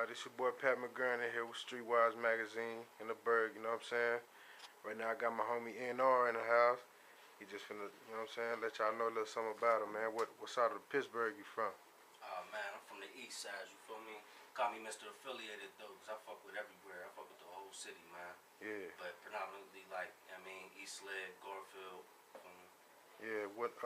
This your boy Pat McGurn here with Street Wize Magazine in the Berg, you know what I'm saying? Right now I got my homie NR in the house. He just finna, you know what I'm saying, let y'all know a little something about him, man. What side of the Pittsburgh you from? Man, I'm from the east side, you feel me? Call me Mr. Affiliated though, cause I fuck with everywhere. I fuck with the whole city, man. Yeah. But predominantly like, East Led, Garfield, Yeah, what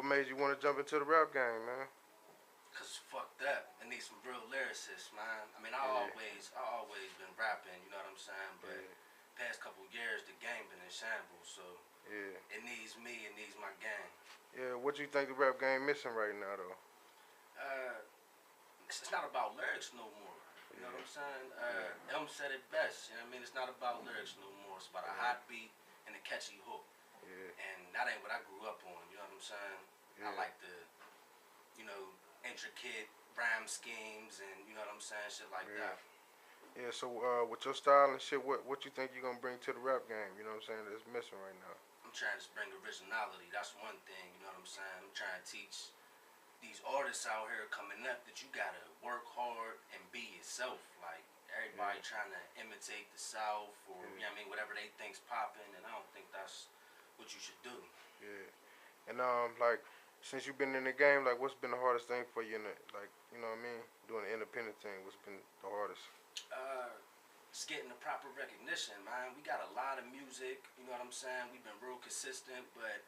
made you want to jump into the rap game, man? Cause fuck that. I need some real lyricists, man. Yeah. I always been rapping, you know what I'm saying? But Yeah. past couple years the game been in shambles, so Yeah. it needs me, it needs my gang. Yeah, what you think the rap game missing right now, though? Uh it's not about lyrics no more. You know what I'm saying? Elm said it best. You know what I mean? It's not about lyrics no more. It's about a hot beat and a catchy hook. Yeah. And that ain't what I grew up on. You know what I'm saying? Yeah. I like the, intricate rhyme schemes and you know what I'm saying, shit like that. Yeah, so with your style and shit, what you think you gonna bring to the rap game? You know what I'm saying? That's missing right now. I'm trying to bring originality. That's one thing. You know what I'm saying? I'm trying to teach these artists out here coming up that you gotta work hard and be yourself. Like everybody trying to imitate the South or you know what I mean, whatever they think's popping, and I don't think that's what you should do. Yeah. And like since you've been in the game, like what's been the hardest thing for you in the, like, you know what I mean, doing the independent thing? What's been the hardest? Uh, just getting the proper recognition, man. We got a lot of music, you know what I'm saying? We've been real consistent, but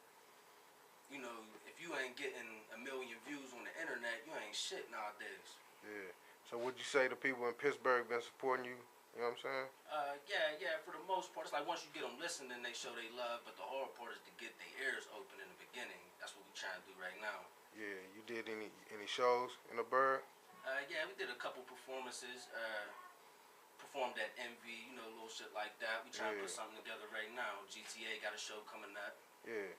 if you ain't getting 1,000,000 views on the internet, you ain't shit nowadays. Yeah. So would you say the people in Pittsburgh been supporting you? You know what I'm saying? Yeah, for the most part. It's like once you get them listening, they show they love, but the hard part is to get their ears open in the beginning. That's what we trying to do right now. Yeah. You did any shows in the Berg? Yeah, we did a couple performances. Performed at Envy, little shit like that. We trying to put something together right now. GTA got a show coming up. Yeah.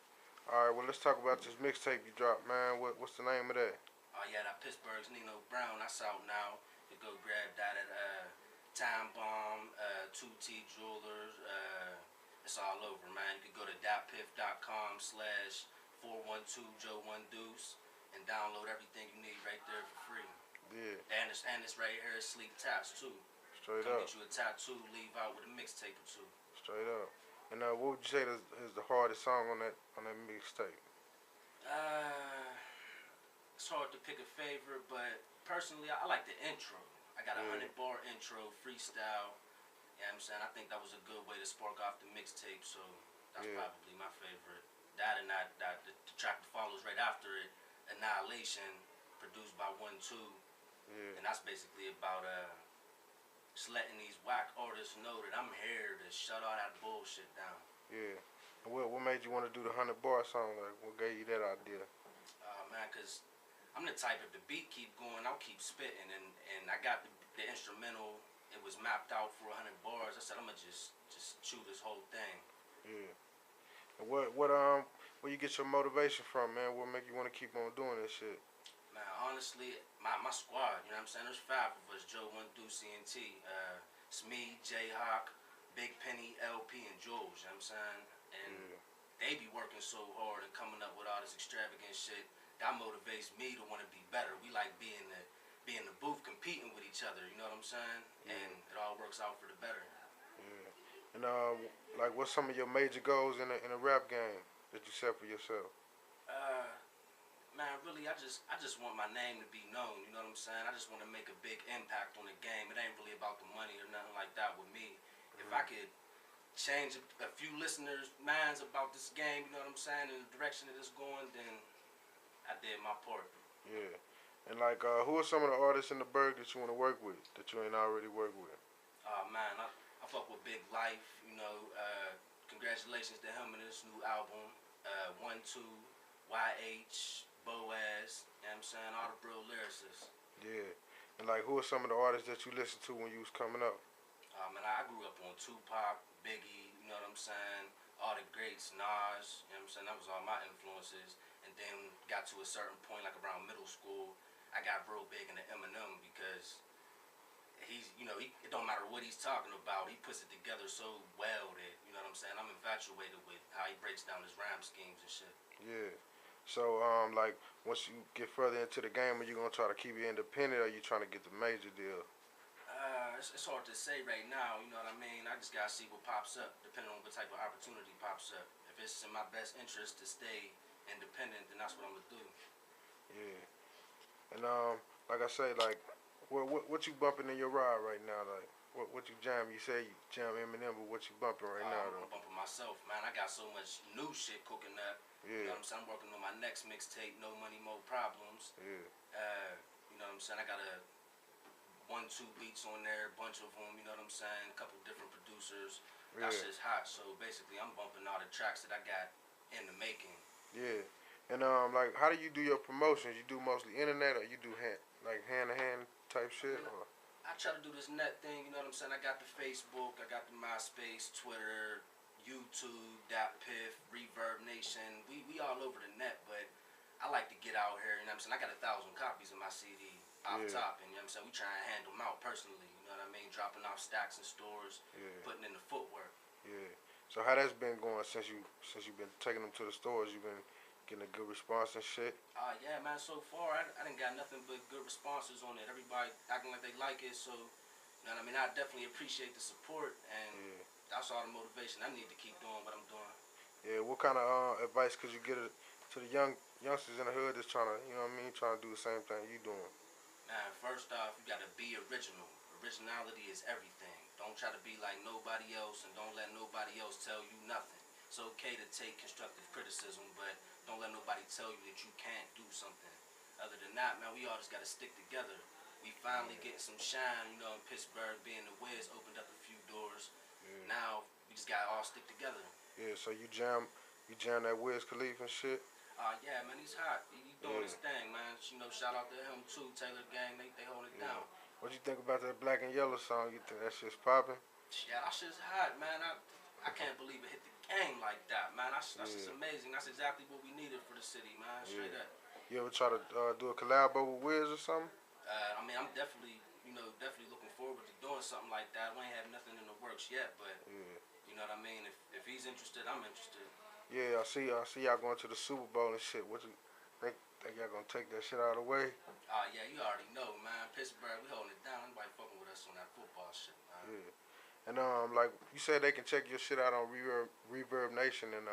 All right. Well, let's talk about this mixtape you dropped, man. What's the name of that? Oh yeah, that Pittsburgh's Nino Brown. That's out now. You go grab that at Time Bomb, 2T Jewelers. It's all over, man. You can go to datpiff.com/412Joe1Deuce and download everything you need right there for free. Yeah. And it's right here, Sleek Tats too. Straight Come up. get you a tattoo, leave out with a mixtape or two. Straight up. And what would you say is the hardest song on that mixtape? It's hard to pick a favorite, but personally, I like the intro. I got a 100-bar intro, freestyle. You know what I'm saying? I think that was a good way to spark off the mixtape, so that's probably my favorite. That and the track that follows right after it, Annihilation, produced by 1-2. Yeah. And that's basically about just letting these whack artists know that I'm here to shut all that bullshit down. Yeah. And what made you want to do the 100-bar song? Like, what gave you that idea? Man, cause I'm the type, if the beat keep going, I'll keep spitting, and I got the instrumental. It was mapped out for 100 bars. I said I'm gonna just chew this whole thing. Yeah. And where you get your motivation from, man? What make you want to keep on doing this shit? Man, honestly, my squad, you know what I'm saying? There's 5 of us, Joe, 1, CNT. It's me, J-Hawk, Big Penny, LP, and Jules, you know what I'm saying? And they be working so hard and coming up with all this extravagant shit. That motivates me to want to be better. We like being in the booth competing with each other, you know what I'm saying? And it all works out for the better. Yeah. And like, what's some of your major goals in the rap game that you set for yourself? Man, really, I just want my name to be known, you know what I'm saying? I just want to make a big impact on the game. It ain't really about the money or nothing like that with me. If I could change a few listeners' minds about this game, you know what I'm saying, in the direction that it's going, then I did my part. Yeah. And like, who are some of the artists in the Berg that you want to work with that you ain't already worked with? Man, I fuck with Big Life, congratulations to him in this new album. 1-2, YH, Boaz, you know what I'm saying? All the real lyricists. Yeah. And like, who are some of the artists that you listened to when you was coming up? Man, I grew up on Tupac, Biggie, you know what I'm saying? All the greats, Nas, you know what I'm saying? That was all my influences. And then got to a certain point, like around middle school, I got real big into Eminem because it don't matter what he's talking about, he puts it together so well that, you know what I'm saying? I'm infatuated with how he breaks down his rhyme schemes and shit. Yeah. So, like, once you get further into the game, are you gonna try to keep it independent, or are you trying to get the major deal? It's hard to say right now, you know what I mean? I just gotta see what pops up, depending on what type of opportunity pops up. If it's in my best interest to stay independent, then that's what I'm gonna do. Yeah. And like I say, like, what you bumping in your ride right now? Like, what you jam? You say you jam Eminem, but what you bumping right now I'm though? bumping myself, man. I got so much new shit cooking up. You Yeah. know what I'm saying? I'm working on my next mixtape, No Money, Mo Problems. Yeah. You know what I'm saying? I got a 1, 2 beats on there, a bunch of them. You know what I'm saying? A couple different producers. That Yeah. shit's hot. So basically, I'm bumping all the tracks that I got in the making. Yeah. And like, how do you do your promotions? You do mostly internet, or you do hand to hand type shit, or? I try to do this net thing, you know what I'm saying? I got the Facebook, I got the MySpace, Twitter, YouTube, Piff, Reverb Nation. We all over the net, but I like to get out here, you know what I'm saying? I got 1,000 copies of my CD off Yeah. top, and you know what I'm saying? We try and hand them out personally, you know what I mean? Dropping off stacks in stores, Yeah. putting in the footwork. Yeah. So how that's been going since you've been taking them to the stores? You've been getting a good response and shit. Yeah, man. So far, I didn't got nothing but good responses on it. Everybody acting like they like it. So, you know what I mean? I definitely appreciate the support, and Yeah. that's all the motivation I need to keep doing what I'm doing. Yeah. What kind of advice could you give to the youngsters in the hood that's trying to, you know what I mean, trying to do the same thing you doing? Man, first off, you gotta be original. Originality is everything. Don't try to be like nobody else, and don't let nobody else tell you nothing. It's okay to take constructive criticism, but don't let nobody tell you that you can't do something. Other than that, man, we all just gotta stick together. We finally Yeah. getting some shine, you know, in Pittsburgh, being the Wiz opened up a few doors. Yeah. Now we just gotta all stick together. Yeah. So you jam that Wiz Khalifa and shit. Yeah, man, he's hot. He doing Yeah. his thing, man. You know, shout out to him too. Taylor Gang, they hold it Yeah. down. What you think about that Black and Yellow song? You think that shit's popping? Yeah, that shit's hot, man. I can't believe it hit the game like that, man. That's just Yeah. amazing. That's exactly what we needed for the city, man. Straight Yeah. up. You ever try to do a collab with Wiz or something? I mean, I'm definitely, definitely looking forward to doing something like that. We ain't have nothing in the works yet, but Yeah. you know what I mean. If he's interested, I'm interested. Yeah, I see y'all going to the Super Bowl and shit. What you think y'all gonna take that shit out of the way? Yeah, you already know, man. Pittsburgh, we holding it down. Anybody fucking with us on that football shit, man. Yeah. And like you said, they can check your shit out on Reverb Nation and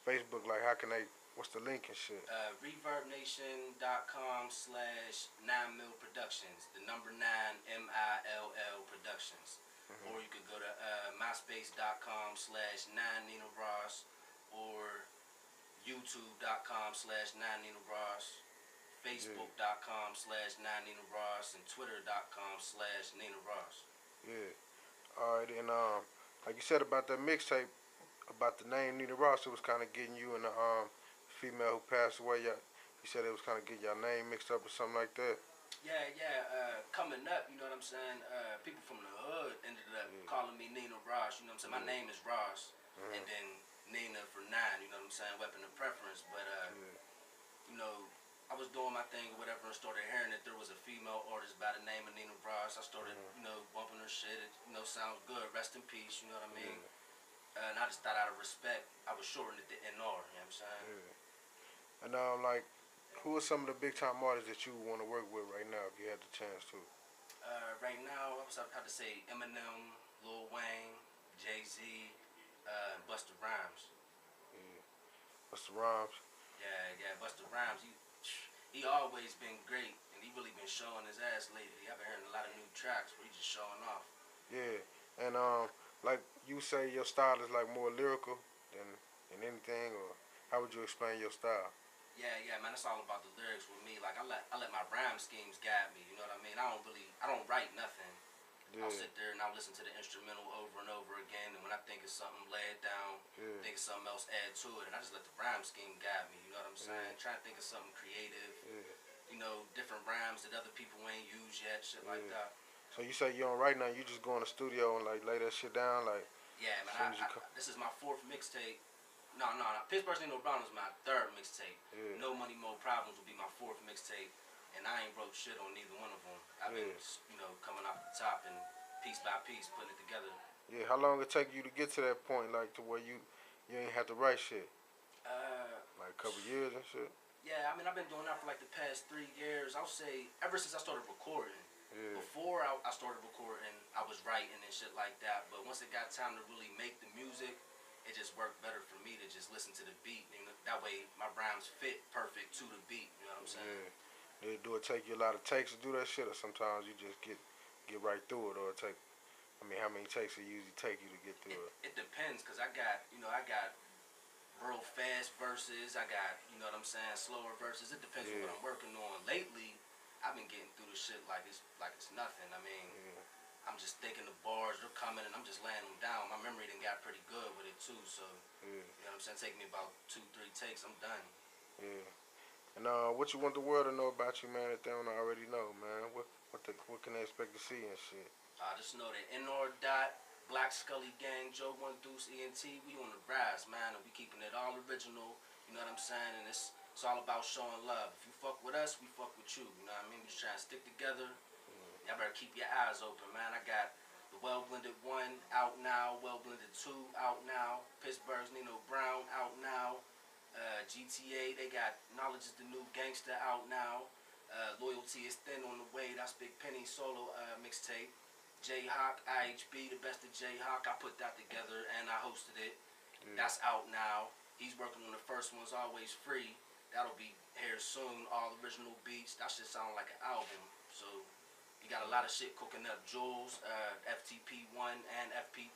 Facebook. Like, how can they? What's the link and shit? ReverbNation.com/9mil Productions. The number 9 MILL Productions. Or you could go to myspace.com/9Nina Ross, or youtube.com/9Nina Ross, facebook.com/9Nina Ross, and twitter.com/Nina Ross. Yeah. All right, and like you said about that mixtape, about the name Nina Ross, it was kind of getting you and the female who passed away. You said it was kind of getting your name mixed up or something like that. Yeah. Coming up, you know what I'm saying? People from the hood ended up calling me Nina Ross. You know what I'm saying? My name is Ross, and then Nina for 9. You know what I'm saying? Weapon of preference. But you know, I was doing my thing or whatever, and started hearing that there was a female artist by the name of Nina Ross. I started, bumping her shit. It, sounds good. Rest in peace. You know what I mean? And I just thought out of respect, I would shorten it to NR. You know what I'm saying? Yeah. And like, who are some of the big time artists that you want to work with right now if you had the chance to? Right now, I would have to say Eminem, Lil Wayne, Jay-Z, Busta Rhymes. Yeah. What's the rhymes? Yeah, Busta Rhymes. He always been great, and he really been showing his ass lately. I've been hearing a lot of new tracks where he's just showing off. Yeah. And like you say, your style is like more lyrical than anything, or how would you explain your style? Yeah, man. It's all about the lyrics with me. Like I let my rhyme schemes guide me. You know what I mean? I don't write nothing. Yeah. I'll sit there and I'll listen to the instrumental over and over again, and when I think of something, lay it down. Yeah. Think of something else, add to it, and I just let the rhyme scheme guide me. You know what I'm saying? Try to think of something creative. Yeah. Different rhymes that other people ain't used yet, shit like that. So you say you don't write now, you just go in the studio and like lay that shit down, like. Yeah, man. This is my 4th mixtape. No. Pittsburgh Ain't No Problem is my 3rd mixtape. Yeah. No Money, Mo Problems will be my 4th mixtape, and I ain't wrote shit on neither one of them. I've been, coming off the top and piece by piece putting it together. Yeah. How long it take you to get to that point, like to where you ain't have to write shit? Like a couple years and shit. Yeah, I mean I've been doing that for like the past 3 years. I'll say ever since I started recording. Yeah. Before I started recording, I was writing and shit like that. But once it got time to really make the music, it just worked better for me to just listen to the beat. You know, that way my rhymes fit perfect to the beat. You know what I'm saying? Do it take you a lot of takes to do that shit, or sometimes you just get right through it, or it take? I mean, how many takes it usually take you to get through it? It depends, cause I got real fast verses. I got, you know what I'm saying, slower verses. It depends on what I'm working on. Lately, I've been getting through the shit like it's nothing. I mean, I'm just thinking the bars are coming and I'm just laying them down. My memory done got pretty good with it too. So, you know what I'm saying, take me about 2-3 takes. I'm done. Yeah. And what you want the world to know about you, man, that they don't already know, man? What can they expect to see and shit? Just know that NR Dot, Black Scully Gang, Joe One Deuce, ENT, we on the rise, man, and we keeping it all original. You know what I'm saying? And it's all about showing love. If you fuck with us, we fuck with you. You know what I mean? We just trying to stick together. Y'all better keep your eyes open, man. I got the Well Blended 1 out now, Well Blended 2 out now, Pittsburgh's Nino Brown out now, GTA, they got Knowledge is the New Gangster out now, Loyalty is Thin on the way, that's Big Penny solo mixtape, J-Hawk, IHB, the best of J-Hawk, I put that together and I hosted it. That's out now. He's working on the first one's Always Free. That'll be here soon, all original beats. That shit sound like an album. So you got a lot of shit cooking up. Jules, FTP 1 and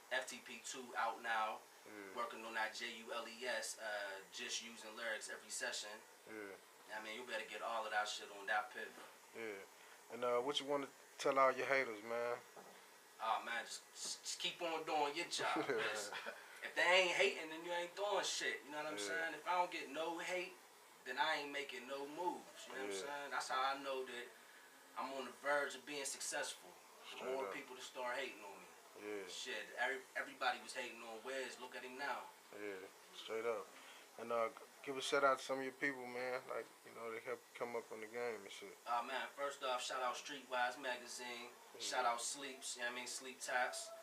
FTP 2 out now. Working on that JULES, just using lyrics every session. I mean, you better get all of that shit on that pivot. And what you want to tell all your haters, man? Oh man, just keep on doing your job. If they ain't hating, then you ain't doing shit. You know what I'm saying? If I don't get no hate, then I ain't making no moves. You know what I'm saying? That's how I know that I'm on the verge of being successful. The more people to start hating on me. Shit, everybody was hating on Wiz. Look at him now. Straight up. And give a shout out to some of your people, man. Like, you know, they help come up on the game and shit. Man, first off, shout out Street Wize Magazine. Shout out Sleeps, you know what I mean? Sleep Taps.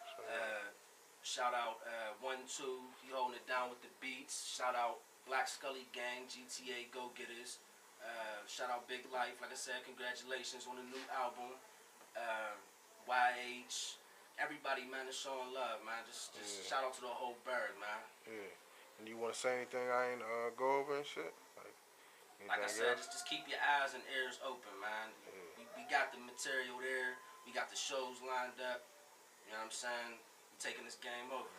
Shout out 1-2, he holding it down with the beats. Shout out Black Scully Gang, GTA Go Getters. Shout out Big Life, like I said, congratulations on the new album. YH, everybody, man, is showing love, man. Just shout out to the whole bird, man. And you want to say anything I ain't go over and shit? Like I said, just keep your eyes and ears open, man. We got the material there. We got the shows lined up. You know what I'm saying? We're taking this game over.